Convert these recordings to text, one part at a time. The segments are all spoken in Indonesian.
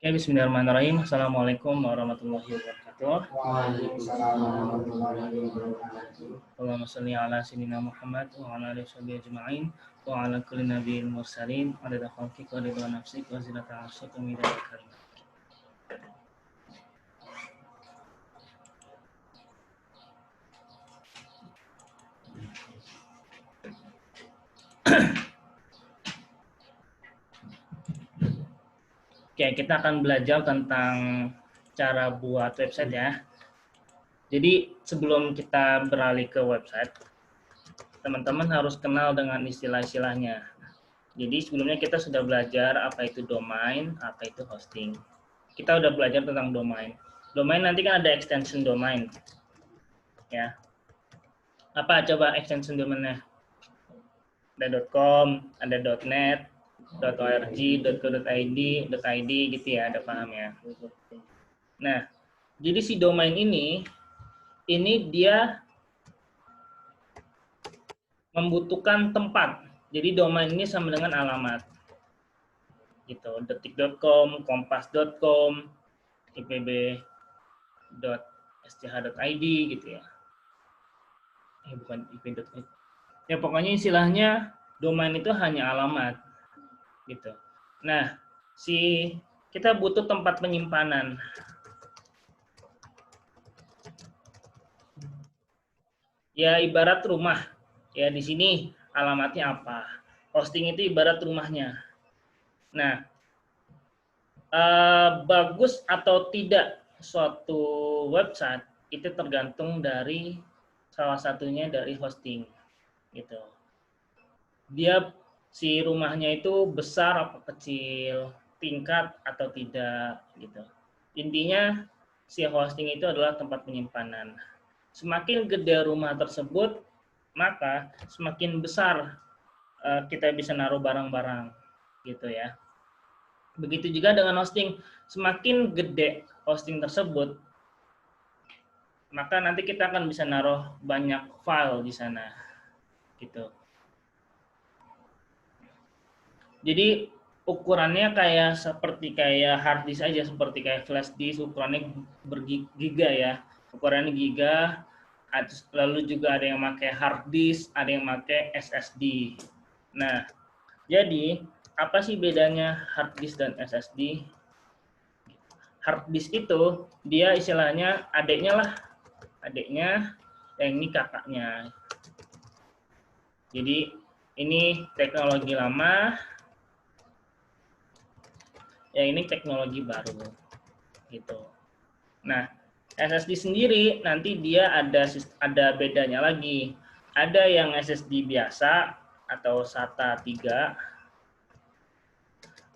Oke, bismillahirrahmanirrahim. Assalamualaikum warahmatullahi wabarakatuh. Waalaikumsalam warahmatullahi wabarakatuh. Allahumma sholli ala sayyidina Muhammad wa ala alihi washabihi ajma'in wa ala kulli nabiyyin mursalin adada khalqika wa ridha nafsik wa zinata 'arsyik wa midada kalimat. Oke, kita akan belajar tentang cara buat website ya. Jadi sebelum kita beralih ke website, teman-teman harus kenal dengan istilah-istilahnya. Jadi sebelumnya kita sudah belajar apa itu domain, apa itu hosting. Kita udah belajar tentang domain. Domain nanti kan ada extension domain. Ya. Apa coba extension domainnya? Ada .com, ada .net, .org, .co.id, .id gitu ya, ada paham ya. Nah, jadi si domain ini dia membutuhkan tempat. Jadi domain ini sama dengan alamat. Gitu, detik.com, kompas.com, ipb.sch.id gitu ya. Bukan ip.id. Ya pokoknya istilahnya domain itu hanya alamat gitu. Nah, kita butuh tempat penyimpanan. Ya ibarat rumah. Ya di sini alamatnya apa? Hosting itu ibarat rumahnya. Nah, bagus atau tidak suatu website itu tergantung dari salah satunya dari hosting gitu. Dia si rumahnya itu besar apa kecil, tingkat atau tidak gitu. Intinya si hosting itu adalah tempat penyimpanan. Semakin gede rumah tersebut, maka semakin besar kita bisa naruh barang-barang gitu ya. Begitu juga dengan hosting, semakin gede hosting tersebut, maka nanti kita akan bisa naruh banyak file di sana gitu. Jadi ukurannya seperti hard disk aja, seperti kayak flash disk, ukurannya bergiga ya. Ukurannya giga, lalu juga ada yang pakai hard disk, ada yang pakai SSD. Nah, jadi apa sih bedanya hard disk dan SSD? Hard disk itu dia istilahnya adiknya, yang ini kakaknya. Jadi ini teknologi lama, ya ini teknologi baru gitu. Nah, SSD sendiri nanti dia ada bedanya lagi. Ada yang SSD biasa atau SATA 3.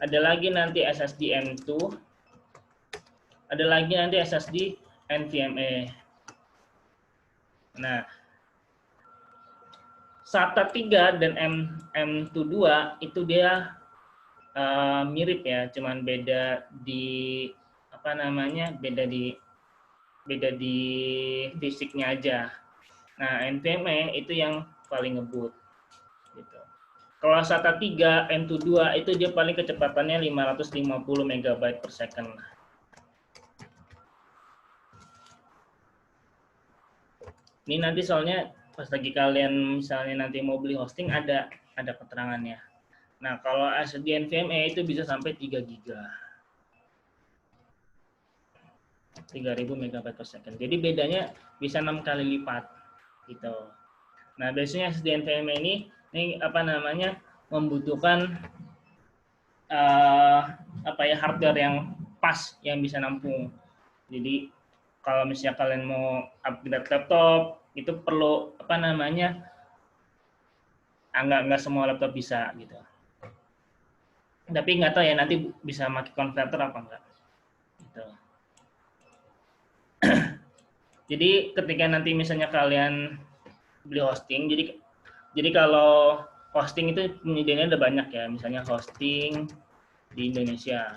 Ada lagi nanti SSD M2. Ada lagi nanti SSD NVMe. Nah, SATA 3 dan M22 itu dia mirip ya, cuman beda di beda di fisiknya aja. Nah, NVMe itu yang paling ngebut gitu. Kalau SATA 3 M22 itu dia paling kecepatannya 550 MB per second. Ini nanti soalnya pas lagi kalian misalnya nanti mau beli hosting ada keterangannya. Nah, kalau SSD NVMe itu bisa sampai 3 GB. 3000 MB per second. Jadi bedanya bisa 6 kali lipat gitu. Nah, biasanya SSD NVMe ini membutuhkan hardware yang pas yang bisa nampung. Jadi kalau misalnya kalian mau upgrade laptop itu perlu nggak semua laptop bisa gitu. Tapi nggak tahu ya nanti bisa pakai konverter apa enggak. Gitu. Jadi ketika nanti misalnya kalian beli hosting, jadi kalau hosting itu penyediaannya ada banyak ya, misalnya hosting di Indonesia.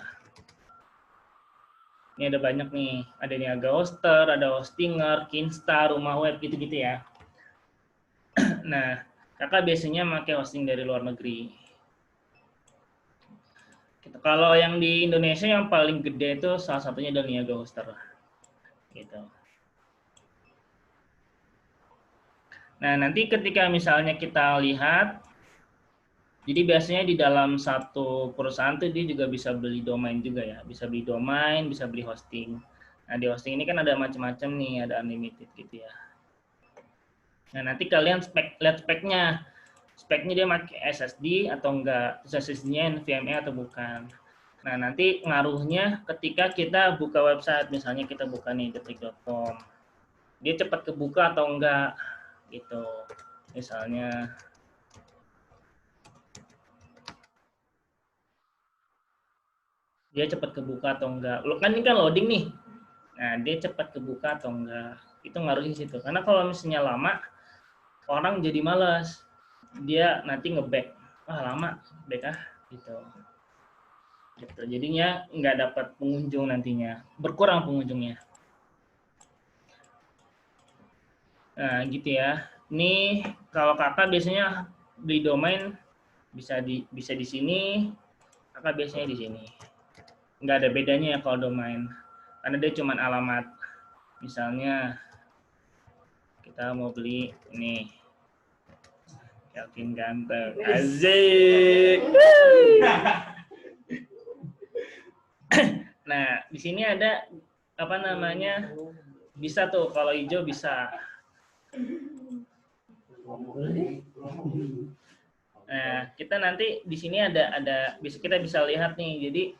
Ini ada banyak nih, ada Niaga Hoster, ada Hostinger, Kinstar, Rumah Web gitu-gitu ya. Nah, kakak biasanya pakai hosting dari luar negeri. Gitu. Kalau yang di Indonesia yang paling gede itu salah satunya Niaga Hoster. Gitu. Nah, nanti ketika misalnya kita lihat, jadi biasanya di dalam satu perusahaan tuh dia juga bisa beli domain juga ya, bisa beli domain, bisa beli hosting. Nah, di hosting ini kan ada macam-macam nih, ada unlimited gitu ya. Nah, nanti kalian lihat speknya. Speknya dia pakai SSD atau enggak, SSD-nya NVMe atau bukan. Nah, nanti ngaruhnya ketika kita buka website, misalnya kita buka nih detik.com. Dia cepat kebuka atau enggak gitu. Misalnya dia cepat kebuka atau enggak. Lo kan ini kan loading nih. Nah, dia cepat kebuka atau enggak. Itu ngaruhin situ. Karena kalau misalnya lama, orang jadi malas. Dia nanti nge-back. Wah, lama, back gitu. Gitu. Jadinya nggak dapat pengunjung nantinya. Berkurang pengunjungnya. Nah, gitu ya. Ini kalau kakak biasanya beli domain bisa di sini, kakak biasanya di sini. Nggak ada bedanya ya kalau domain. Karena dia cuma alamat. Misalnya kita mau beli ini Kelvin ganteng, asik. Nah, di sini ada apa namanya? Bisa tuh kalau hijau bisa. Nah, kita nanti di sini kita bisa lihat nih. Jadi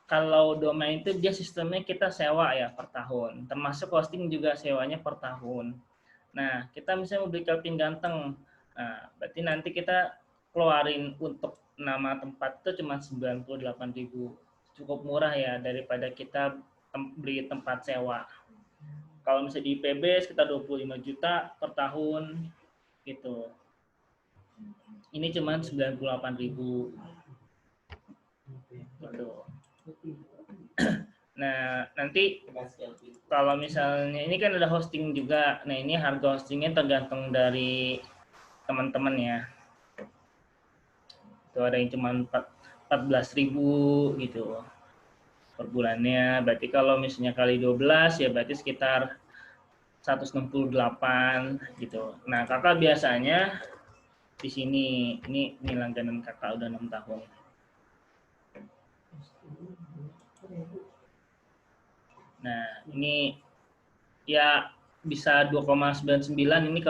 kalau domain itu dia sistemnya kita sewa ya per tahun. Termasuk hosting juga sewanya per tahun. Nah, kita misalnya mau beli Kelvin ganteng. Nah, berarti nanti kita keluarin untuk nama tempat itu cuma 98.000. Cukup murah ya daripada kita beli tempat sewa. Kalau misalnya di IPB sekitar 25 juta per tahun gitu. Ini cuma 98.000. Gitu. Nah, nanti kalau misalnya ini kan ada hosting juga. Nah, ini harga hostingnya tergantung dari teman-teman ya. Itu ada yang cuma 14.000 gitu per bulannya. Berarti kalau misalnya kali 12 ya berarti sekitar 168 gitu. Nah, kakak biasanya di sini ini langganan kakak udah 6 tahun. Nah, ini ya bisa 2,99 ini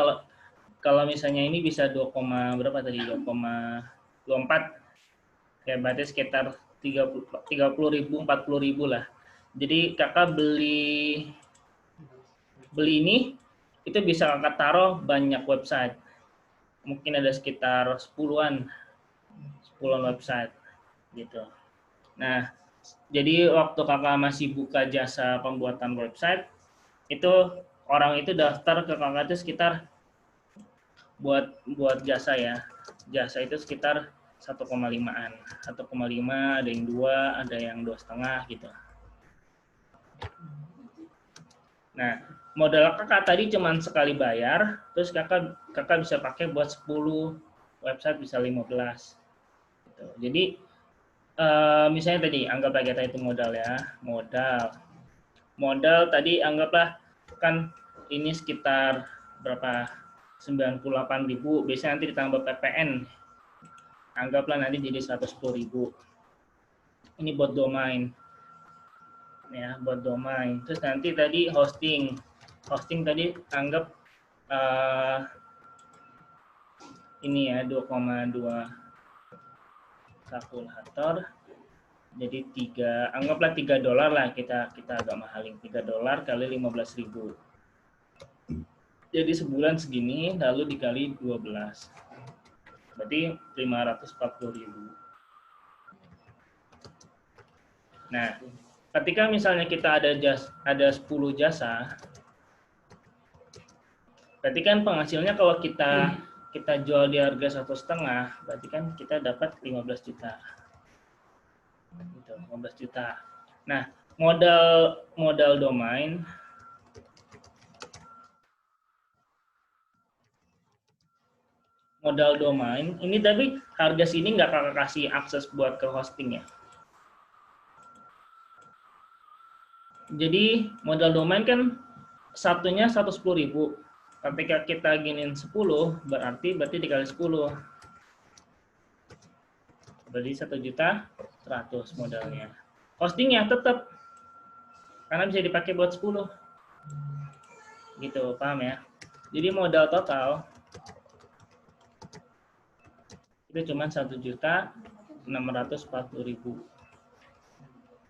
kalau misalnya ini bisa 2, berapa tadi 2,24 kayak berarti sekitar 30.000 40.000 lah. Jadi kakak beli ini itu bisa kakak taruh banyak website. Mungkin ada sekitar 10-an website gitu. Nah, jadi waktu kakak masih buka jasa pembuatan website itu orang itu daftar ke kakak itu sekitar buat jasa ya. Jasa itu sekitar 1,5-an. 1,5, ada yang 2, ada yang 2,5 gitu. Nah, modal kakak tadi cuma sekali bayar, terus kakak bisa pakai buat 10 website, bisa 15. Gitu. Jadi misalnya tadi anggaplah kita itu modal ya, modal tadi anggaplah kan ini sekitar berapa 98.000, biasanya nanti ditambah PPN, anggaplah nanti jadi 110.000. Ini buat domain ya, buat domain. Terus nanti tadi hosting tadi anggap ini ya 2,2 kalkulator, jadi anggaplah $3 lah, kita agak mahalin, $3 kali 15.000. Jadi sebulan segini lalu dikali 12, berarti 540.000. Nah, ketika misalnya kita ada 10 jasa, berarti kan penghasilnya kalau kita jual di harga 1,5, berarti kan kita dapat 15 juta. Gitu, 15 juta. Nah, modal domain ini, tapi harga sini nggak kakak kasih akses buat ke hosting ya. Jadi modal domain kan satunya 110.000. Ketika kita giniin 10, berarti dikali 10. Berarti 1.100.000 modalnya. Hostingnya tetap, karena bisa dipakai buat 10. Gitu, paham ya? Jadi modal total itu cuma 1.640.000.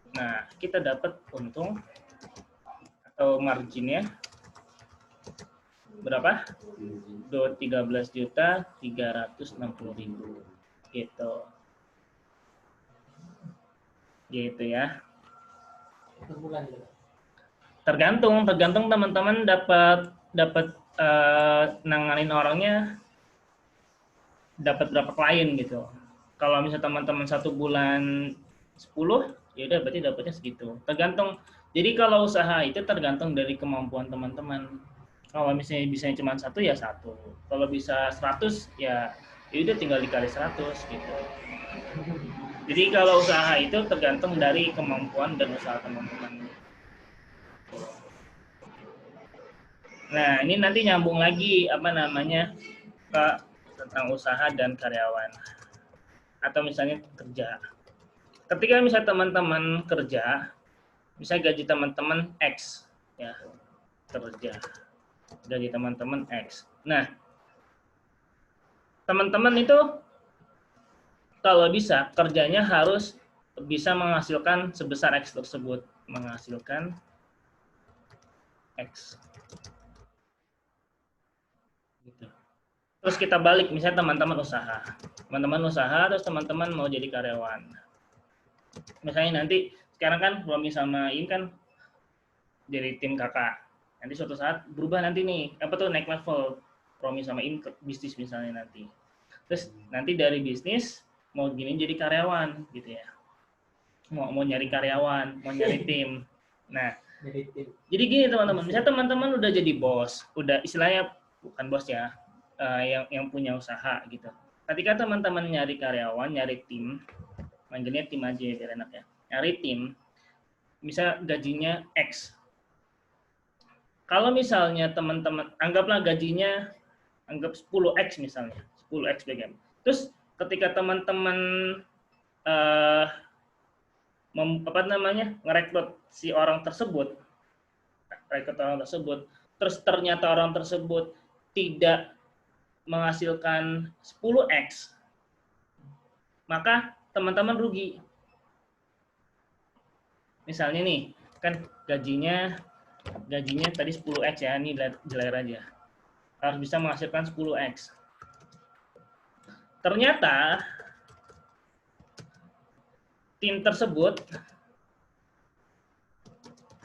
Nah, kita dapat untung atau marginnya berapa? 13.360.000. Gitu. Gitu ya. Tergantung teman-teman dapat nanganin orangnya dapat berapa klien gitu. Kalau misalnya teman-teman 1 bulan 10, ya udah berarti dapatnya segitu. Tergantung. Jadi kalau usaha itu tergantung dari kemampuan teman-teman. Kalau misalnya bisa cuma 1 ya 1. Kalau bisa 100 ya udah tinggal dikali 100 gitu. Jadi kalau usaha itu tergantung dari kemampuan dan usaha teman-teman. Nah, ini nanti nyambung lagi ke tentang usaha dan karyawan. Atau misalnya kerja. Ketika misalnya teman-teman kerja, misalnya gaji teman-teman X, ya, kerja. Gaji teman-teman X. Nah, teman-teman itu kalau bisa kerjanya harus bisa menghasilkan sebesar X tersebut, menghasilkan X. Gitu. Terus kita balik, misalnya teman-teman usaha. Teman-teman usaha, terus teman-teman mau jadi karyawan. Misalnya nanti, sekarang kan Romi sama Im kan jadi tim kakak. Nanti suatu saat berubah nanti nih, naik level. Romi sama Im ke bisnis misalnya nanti. Terus nanti dari bisnis, mau gini jadi karyawan, gitu ya. Mau nyari karyawan, mau nyari tim. Nah, jadi gini teman-teman, misalnya teman-teman udah jadi bos, udah istilahnya bukan bos ya, yang punya usaha gitu. Ketika teman-teman nyari karyawan, nyari tim, manggilnya tim aja biar enak ya. Nyari tim, misal gajinya X. Kalau misalnya teman-teman anggaplah gajinya 10X misalnya, 10X BGM. Terus ketika teman-teman ngerekrut si orang tersebut, terus ternyata orang tersebut tidak menghasilkan 10X, maka teman-teman rugi. Misalnya nih, kan gajinya tadi 10X ya, ini jeler aja. Harus bisa menghasilkan 10X. Ternyata tim tersebut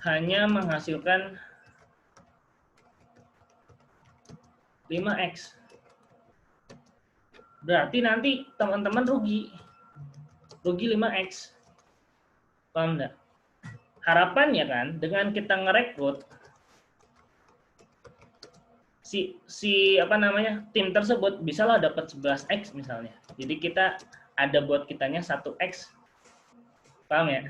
hanya menghasilkan 5X. Berarti nanti teman-teman rugi 5X. Paham enggak? Harapannya kan dengan kita ngerekrut tim tersebut bisalah dapat 11X misalnya. Jadi kita ada buat kitanya 1X. Paham ya?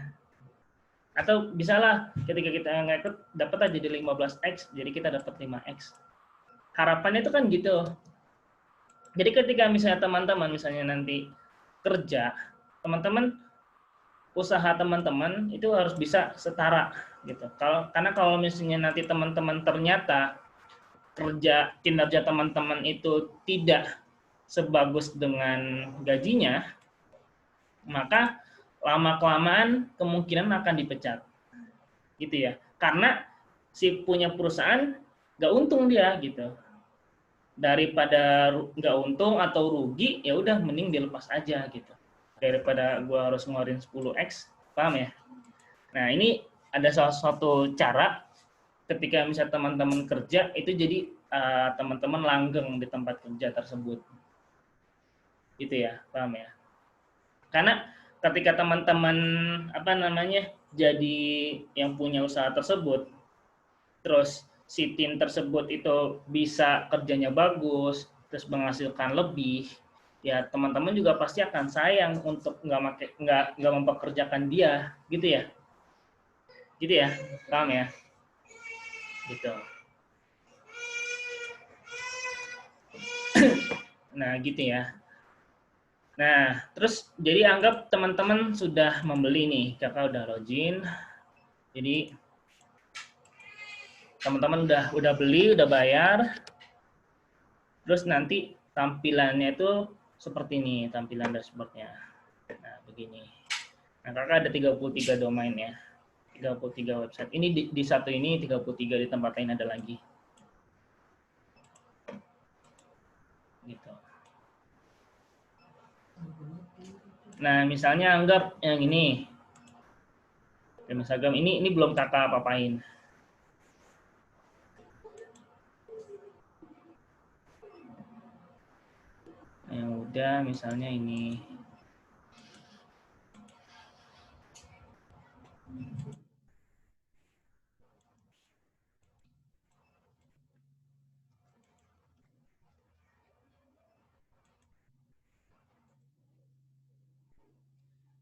Atau bisalah ketika kita ngerekrut dapat aja jadi 15X, jadi kita dapat 5X. Harapannya itu kan gitu. Jadi ketika misalnya teman-teman misalnya nanti kerja, teman-teman usaha teman-teman itu harus bisa setara gitu. Karena kalau misalnya nanti teman-teman ternyata kinerja teman-teman itu tidak sebagus dengan gajinya, maka lama-kelamaan kemungkinan akan dipecat. Gitu ya. Karena si punya perusahaan nggak untung dia gitu. Daripada nggak untung atau rugi, ya udah mending dilepas aja gitu. Daripada gua harus ngeluarin 10X, paham ya? Nah, ini ada salah satu cara ketika misalnya teman-teman kerja itu jadi teman-teman langgeng di tempat kerja tersebut. Gitu ya, paham ya? Karena ketika teman-teman jadi yang punya usaha tersebut, terus si tim tersebut itu bisa kerjanya bagus, terus menghasilkan lebih, ya teman-teman juga pasti akan sayang untuk nggak mempekerjakan dia, gitu ya. Gitu ya, paham ya? Gitu. Nah, gitu ya. Nah, terus jadi anggap teman-teman sudah membeli nih, kakak udah login. Jadi teman-teman udah beli, udah bayar. Terus nanti tampilannya itu seperti ini, tampilan dashboardnya. Nah, begini. Nah, kakak ada 33 domain ya. 33 website. Ini di satu ini 33, di tempat lain ada lagi. Gitu. Nah, misalnya anggap yang ini. Instagram ini belum kakak apa-apain. Yang udah misalnya ini.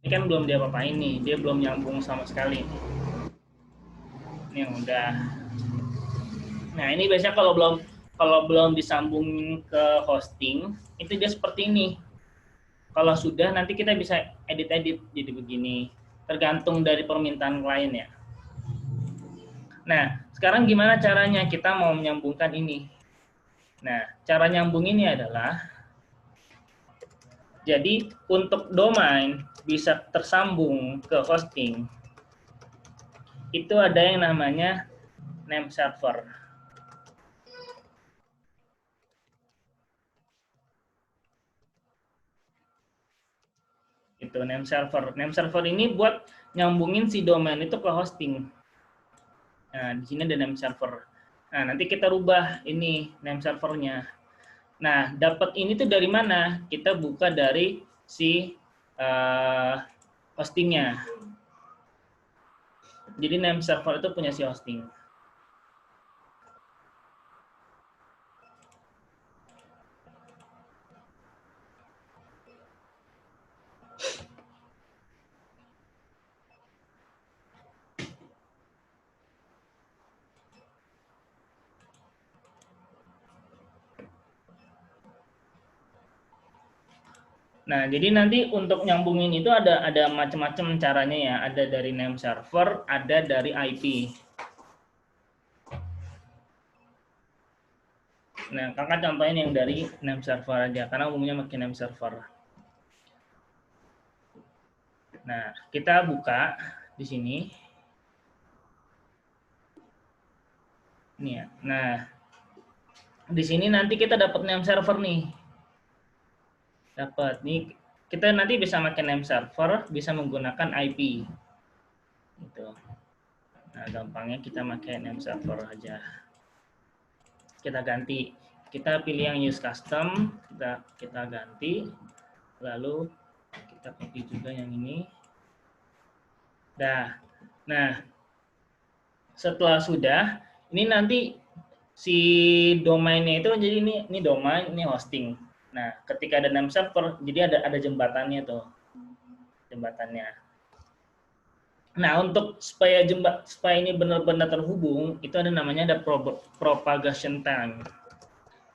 Ini kan belum dia apa-apain nih, dia belum nyambung sama sekali. Ini yang udah. Nah, ini biasanya kalau belum disambungin ke hosting, itu dia seperti ini. Kalau sudah, nanti kita bisa edit-edit jadi begini. Tergantung dari permintaan klien ya. Nah, sekarang gimana caranya kita mau menyambungkan ini? Nah, cara nyambung ini adalah, jadi untuk domain bisa tersambung ke hosting, itu ada yang namanya name server. Itu name server. Name server ini buat nyambungin si domain itu ke hosting. Nah, di sini ada name server. Nah, nanti kita rubah ini name servernya. Nah, dapat ini tuh dari mana? Kita buka dari si hostingnya. Jadi name server itu punya si hosting. Nah, jadi nanti untuk nyambungin itu ada macam-macam caranya ya. Ada dari name server, ada dari IP. Nah, kakak contohin yang dari name server aja, karena umumnya pakai name server. Nah, kita buka di sini. Ini ya. Nah, di sini nanti kita dapat name server nih. Dapat nih, kita nanti bisa pakai name server, bisa menggunakan IP. Gitu. Nah, gampangnya kita pakai name server aja. Kita ganti, kita pilih yang use custom, kita ganti, lalu kita copy juga yang ini. Nah, setelah sudah, ini nanti si domainnya itu jadi ini domain, ini hosting. Nah, ketika ada name server, jadi ada jembatannya tuh, jembatannya. Nah, untuk supaya ini benar-benar terhubung, itu ada namanya propagation time.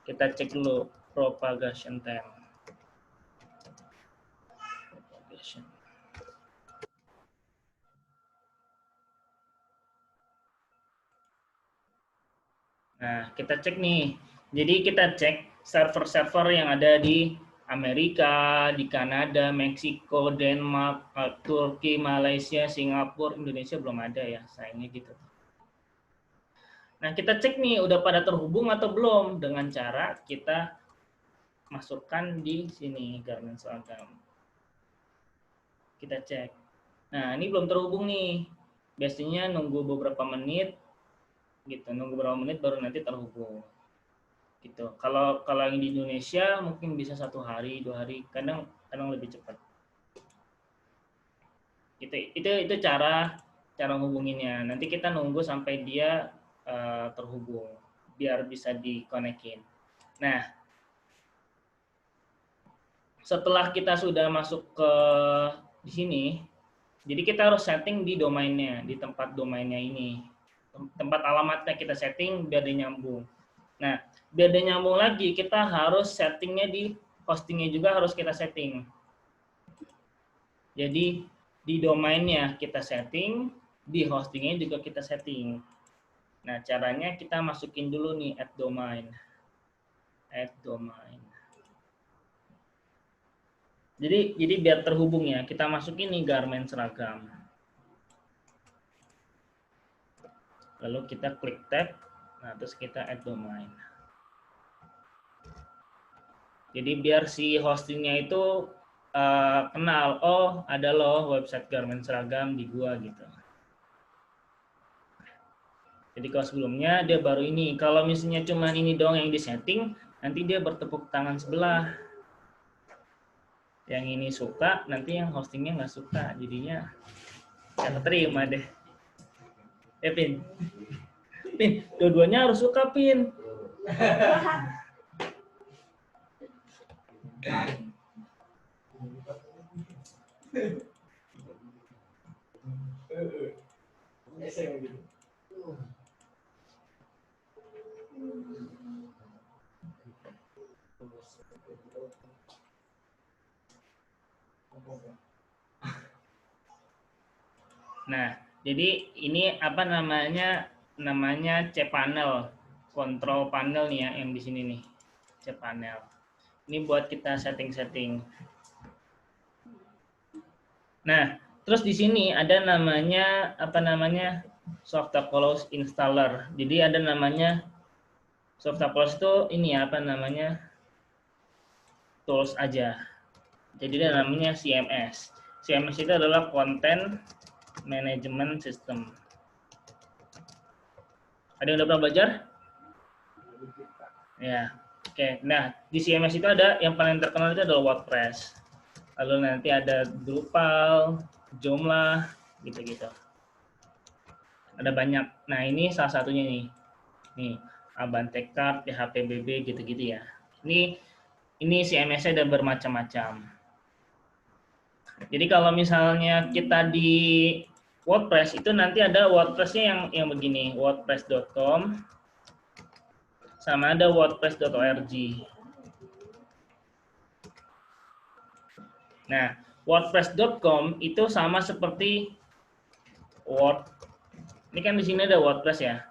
Kita cek dulu propagation time. Nah, kita cek nih. Jadi kita cek server-server yang ada di Amerika, di Kanada, Meksiko, Denmark, Turki, Malaysia, Singapura, Indonesia belum ada ya, sayangnya gitu. Nah, kita cek nih udah pada terhubung atau belum dengan cara kita masukkan di sini garment seragam. Kita cek. Nah, ini belum terhubung nih. Biasanya nunggu beberapa menit gitu, nunggu beberapa menit baru nanti terhubung. Gitu. Kalau yang di Indonesia mungkin bisa 1 hari, 2 hari, kadang lebih cepat. Itu cara hubunginnya. Nanti kita nunggu sampai dia terhubung biar bisa dikonekin. Nah, setelah kita sudah masuk ke di sini, Jadi kita harus setting di domainnya, di tempat domainnya ini. Tempat alamatnya kita setting biar dia nyambung. Nah, biar dia nyambung lagi, kita harus settingnya di hostingnya juga harus kita setting. Jadi di domainnya kita setting, di hostingnya juga kita setting. Nah, caranya kita masukin dulu nih add domain. Add domain. Jadi biar terhubung ya, kita masukin nih garment seragam. Lalu kita klik tab, nah terus kita add domain. Jadi biar si hostingnya itu kenal, oh ada loh website garment seragam di gua gitu. Jadi kalau sebelumnya dia baru ini, kalau misalnya cuma ini doang yang disetting, nanti dia bertepuk tangan sebelah. Yang ini suka, nanti yang hostingnya nggak suka, jadinya nggak terima deh. Pin, dua-duanya harus suka, Pin. Nah, jadi ini apa namanya cPanel, control panel nih ya yang di sini nih, cPanel. Ini buat kita setting-setting. Nah, terus di sini ada namanya apa namanya Softapollos installer. Jadi ada namanya Softapollos itu ini ya apa namanya tools aja. Jadi ada namanya CMS. CMS itu adalah Content Management System. Ada yang udah pernah belajar? Ya, oke. Nah, di CMS itu ada yang paling terkenal itu adalah WordPress. Lalu nanti ada Drupal, Joomla, gitu-gitu. Ada banyak. Nah, ini salah satunya nih. Nih, Abantekart, PHPBB, gitu-gitu ya. Ini CMS-nya ada bermacam-macam. Jadi kalau misalnya kita di WordPress itu nanti ada WordPress-nya yang begini, wordpress.com sama ada wordpress.org. Nah, wordpress.com itu sama seperti ini kan di sini ada WordPress ya.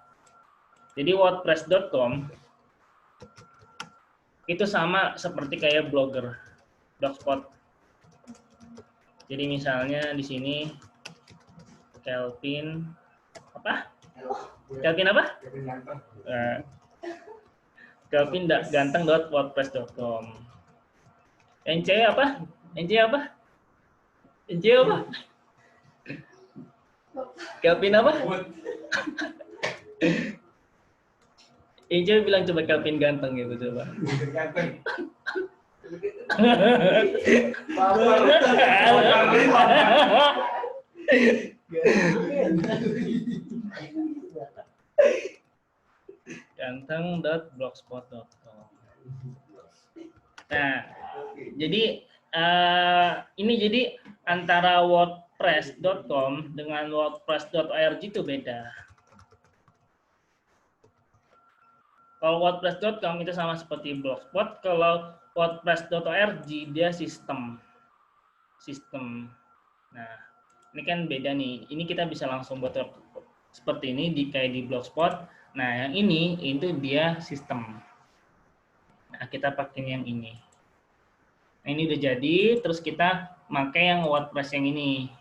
Jadi wordpress.com itu sama seperti kayak Blogger, Blogspot. Jadi misalnya di sini Kelvin apa? Kelvin apa? Kelvin ganteng.wordpress.com. NC apa? NC apa? NC apa? Kelvin apa? NC bilang coba Kelvin ganteng gitu coba. Ganteng. Ganteng.blogspot.com. Nah, jadi ini jadi antara wordpress.com dengan wordpress.org itu beda. Kalau wordpress.com itu sama seperti blogspot, kalau wordpress.org dia sistem. Nah, ini kan beda nih. Ini kita bisa langsung buat seperti ini kayak di blogspot. Nah, yang ini itu dia sistem. Nah, kita pakai yang ini. Nah, ini udah jadi, terus kita pakai yang WordPress yang ini.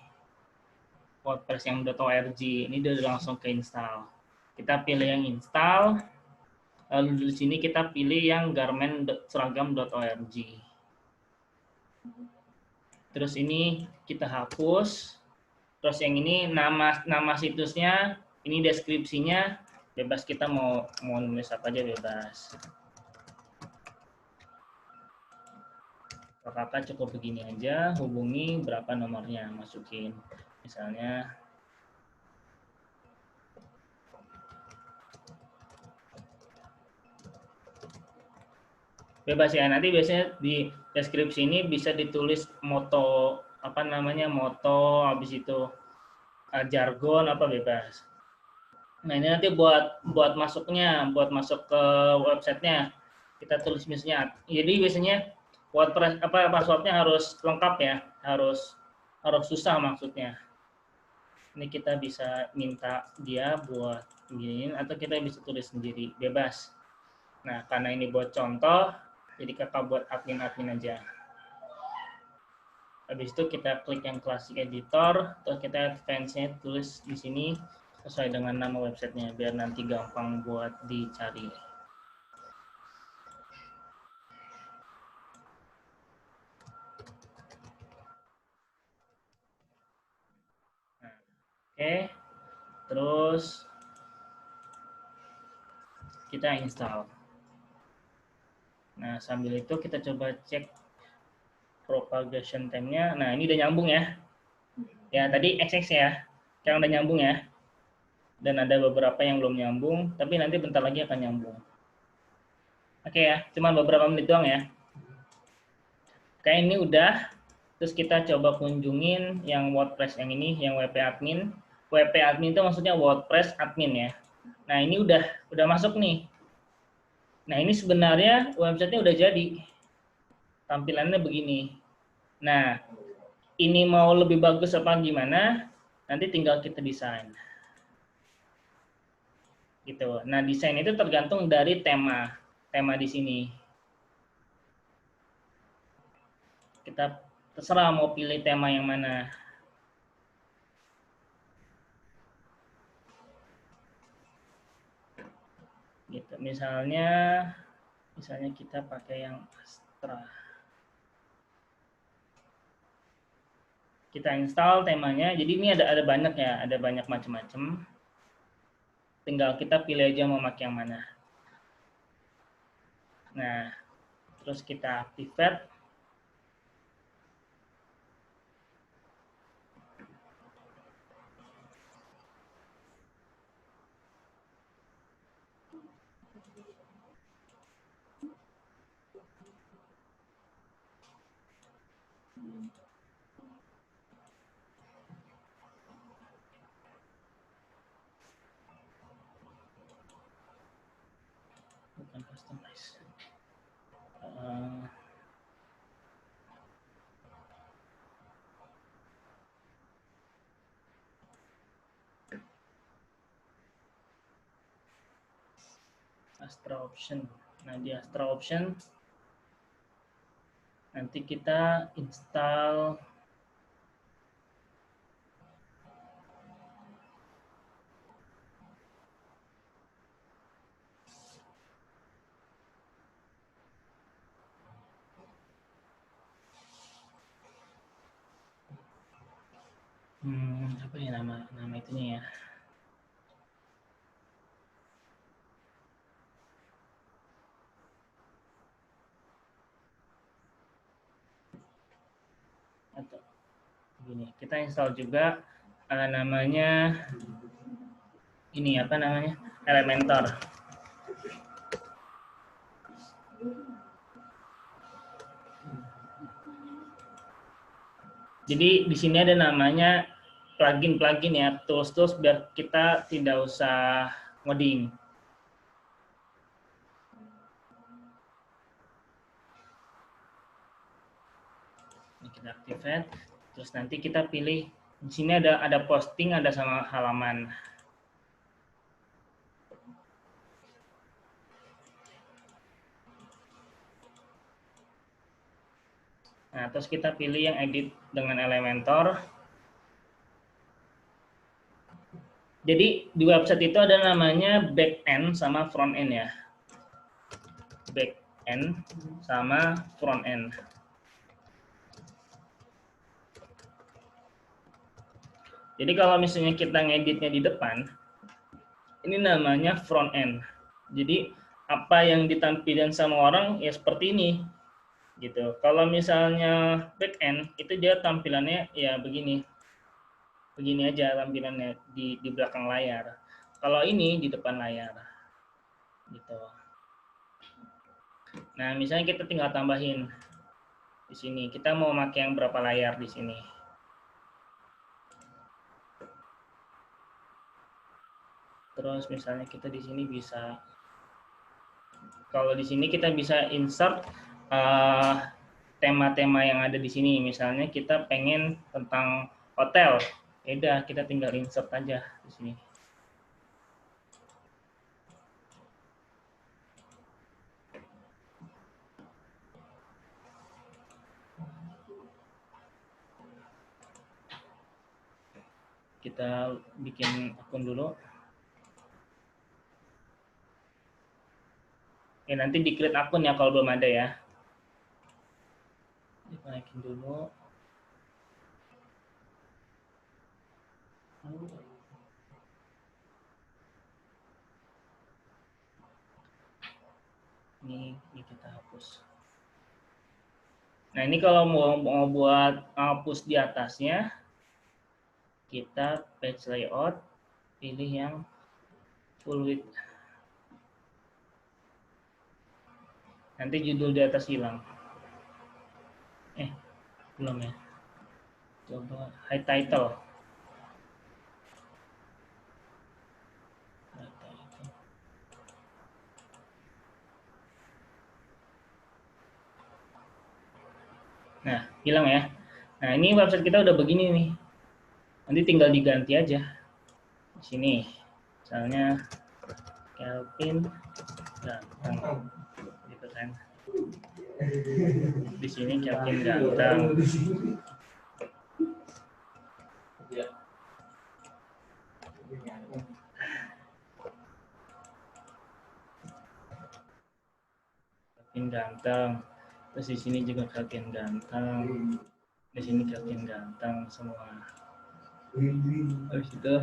WordPress yang .org. Ini udah langsung ke install. Kita pilih yang install. Lalu di sini kita pilih yang garment.seragam.org. Terus ini kita hapus. Terus yang ini nama situsnya, ini deskripsinya bebas, kita mau nulis apa aja bebas. Kalau kakak cukup begini aja, hubungi berapa nomornya, masukin. Misalnya bebas ya, nanti biasanya di deskripsi ini bisa ditulis moto apa namanya moto, habis itu jargon apa bebas. Nah ini nanti buat masuknya, buat masuk ke websitenya kita tulis misalnya. Jadi biasanya WordPress apa passwordnya harus lengkap ya, harus susah maksudnya. Ini kita bisa minta dia buat giniin atau kita bisa tulis sendiri bebas. Nah karena ini buat contoh, jadi kakak buat admin aja. Habis itu kita klik yang Classic Editor, terus kita advance-nya tulis di sini sesuai dengan nama websitenya biar nanti gampang buat dicari. Nah, oke, terus kita install. Nah sambil itu kita coba cek propagation time-nya. Nah ini udah nyambung ya. Ya tadi XX ya, sekarang udah nyambung ya. Dan ada beberapa yang belum nyambung, tapi nanti bentar lagi akan nyambung. Oke ya, cuma beberapa menit doang ya. Oke ini udah. Terus kita coba kunjungin yang WordPress yang ini, yang WP admin. WP admin itu maksudnya WordPress admin ya. Nah ini udah masuk nih. Nah ini sebenarnya websitenya udah jadi. Tampilannya begini. Nah ini mau lebih bagus apa gimana? Nanti tinggal kita desain. Gitu. Nah desain itu tergantung dari tema di sini. Kita terserah mau pilih tema yang mana. Gitu. Misalnya kita pakai yang Astra. Kita install temanya. Jadi ini ada banyak ya, ada banyak macam-macam. Tinggal kita pilih aja mau pakai yang mana. Nah, terus kita activate. Bukan customize. Astra option. Nah di Astra option nanti kita install apa ya nama itunya ya. Atau gini, kita install juga namanya ini apa namanya? Elementor. Jadi di sini ada namanya plugin ya, tools biar kita tidak usah ngoding. Ini kita activate, terus nanti kita pilih di sini ada posting, ada sama halaman. Nah, terus kita pilih yang edit dengan Elementor. Jadi di website itu ada namanya back end sama front end ya. Back end sama front end. Jadi kalau misalnya kita ngeditnya di depan, ini namanya front end. Jadi apa yang ditampilkan sama orang ya seperti ini. Gitu. Kalau misalnya back end itu dia tampilannya ya begini. Begini aja tampilannya di belakang layar. Kalau ini di depan layar. Gitu. Nah, misalnya kita tinggal tambahin di sini. Kita mau pakai yang berapa layar di sini? Terus misalnya kita di sini bisa, kalau di sini kita bisa insert tema-tema yang ada di sini. Misalnya kita pengen tentang hotel, ya udah kita tinggal insert aja di sini. Kita bikin akun dulu. Ya, nanti di-create akun ya kalau belum ada ya. Naikin dulu. Ini kita hapus. Nah, ini kalau mau buat hapus di atasnya, kita page layout, pilih yang full width. Nanti judul di atas hilang. Belum ya. Coba hide title. Nah, hilang ya. Nah, ini website kita udah begini nih. Nanti tinggal diganti aja. Di sini. Misalnya Kelvin Ganteng. Gitu kan. Di sini Kelvin Ganteng. Kelvin Ganteng. Terus di sini juga Kelvin Ganteng. Di sini Kelvin Ganteng semua. Habis itu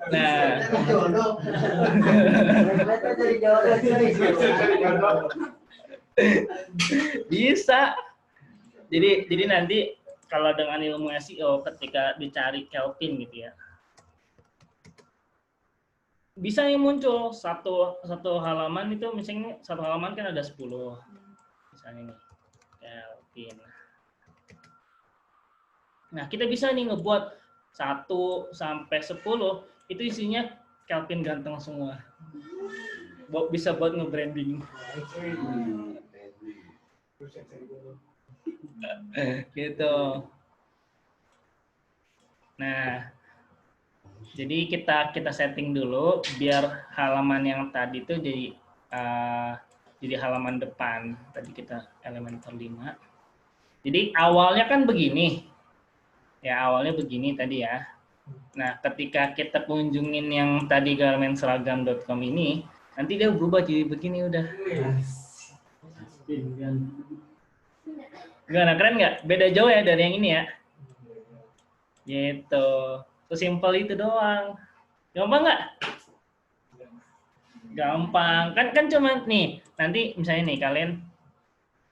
nah, bisa. Jadi nanti kalau dengan ilmu SEO ketika dicari Kelvin gitu ya, bisa yang muncul satu halaman itu, misalnya satu halaman kan ada 10. Misalnya nih, Kelvin. Nah, kita bisa nih ngebuat 1 sampai 10 itu isinya Kelvin Ganteng semua. Bisa buat nge-branding. Gitu. Nah, jadi kita setting dulu biar halaman yang tadi itu jadi halaman depan. Tadi kita Elementor 5. Jadi awalnya kan begini. Ya, awalnya begini tadi ya. Nah, ketika kita kunjungin yang tadi garmentseragam.com ini, nanti dia berubah jadi begini udah. Gimana, keren nggak? Beda jauh ya dari yang ini ya. Gitu. Sesimpel itu doang. Gampang nggak? Gampang. Kan cuma nih, nanti misalnya nih kalian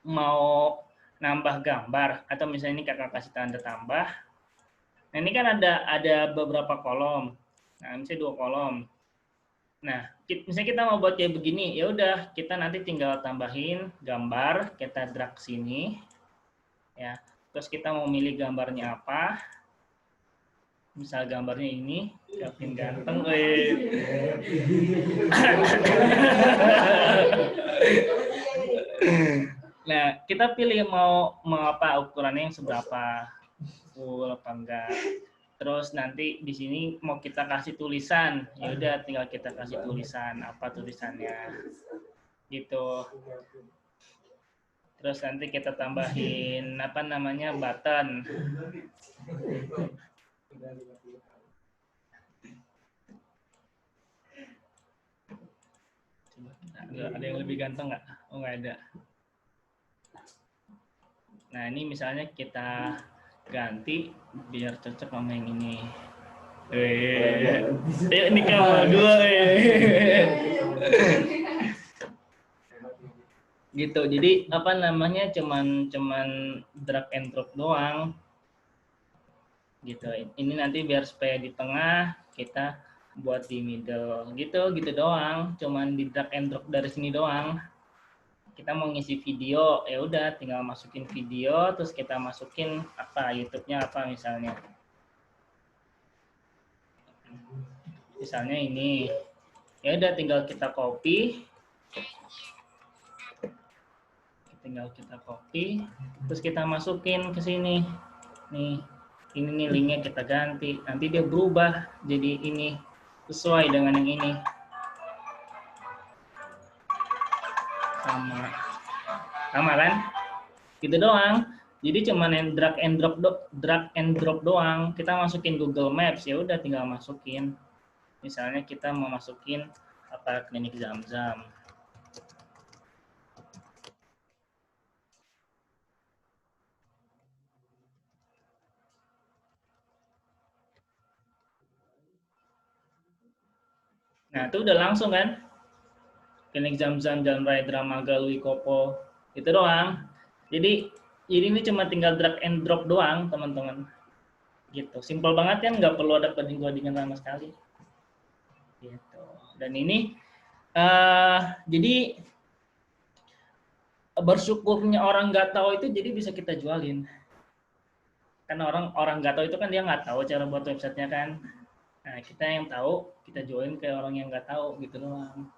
mau nambah gambar atau misalnya ini kakak kasih tanda tambah. Nah, ini kan ada beberapa kolom. Nah, misalnya 2 kolom. Nah, misalnya kita mau buat kayak begini, ya udah kita nanti tinggal tambahin gambar, kita drag sini. Ya. Terus kita mau milih gambarnya apa? Misal gambarnya ini, Kelvin Ganteng. Nah, kita pilih mau apa ukurannya yang seberapa, full apa enggak. Terus nanti di sini mau kita kasih tulisan, ya udah tinggal kita kasih tulisan, apa tulisannya, gitu. Terus nanti kita tambahin apa namanya button. Ada yang lebih ganteng nggak? Oh, nggak ada. Nah, ini misalnya kita ganti biar cocok sama yang ini. Ini kamar gue. Gitu. Jadi apa namanya cuman drag and drop doang. Gitu. Ini nanti biar supaya di tengah kita buat di middle gitu doang, cuman di drag and drop dari sini doang. Kita mau ngisi video, ya udah tinggal masukin video, terus kita masukin apa YouTube-nya apa misalnya. Misalnya ini, ya udah tinggal kita copy, terus kita masukin ke sini. Nih, ini nih linknya kita ganti, nanti dia berubah jadi ini sesuai dengan yang ini. Sama kan? Gitu doang. Jadi cuman yang drag and drop doang. Kita masukin Google Maps, ya udah tinggal masukin. Misalnya kita mau masukin apa klinik Zam-Zam. Nah, itu udah langsung kan? Klinik Zam-Zam, Jalan Raya Dramaga, Lui Kopo. Itu doang. Jadi ini cuma tinggal drag and drop doang, teman-teman. Gitu. Simpel banget kan, nggak perlu ada coding-codingan sama sekali. Gitu. Dan ini jadi bersyukurnya orang nggak tahu itu jadi bisa kita jualin. Karena orang nggak tahu itu kan dia nggak tahu cara buat websitenya kan. Nah, kita yang tahu, kita jualin ke orang yang nggak tahu gitu doang.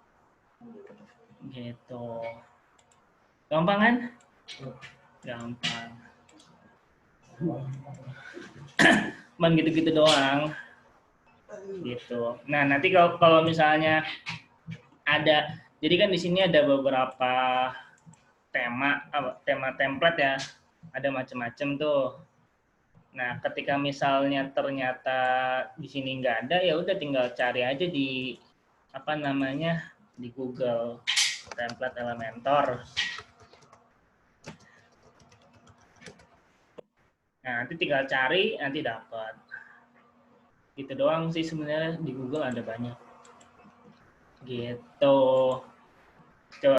Gitu. Gampang kan? Gampang. Cuman gitu-gitu doang. Gitu. Nah, nanti kalau misalnya ada, jadi kan di sini ada beberapa tema template ya. Ada macam-macam tuh. Nah, ketika misalnya ternyata di sini nggak ada, ya udah tinggal cari aja di apa namanya di Google template Elementor. Nah, nanti tinggal cari, nanti dapat. Gitu doang sih sebenarnya, di Google ada banyak. Gitu. Coba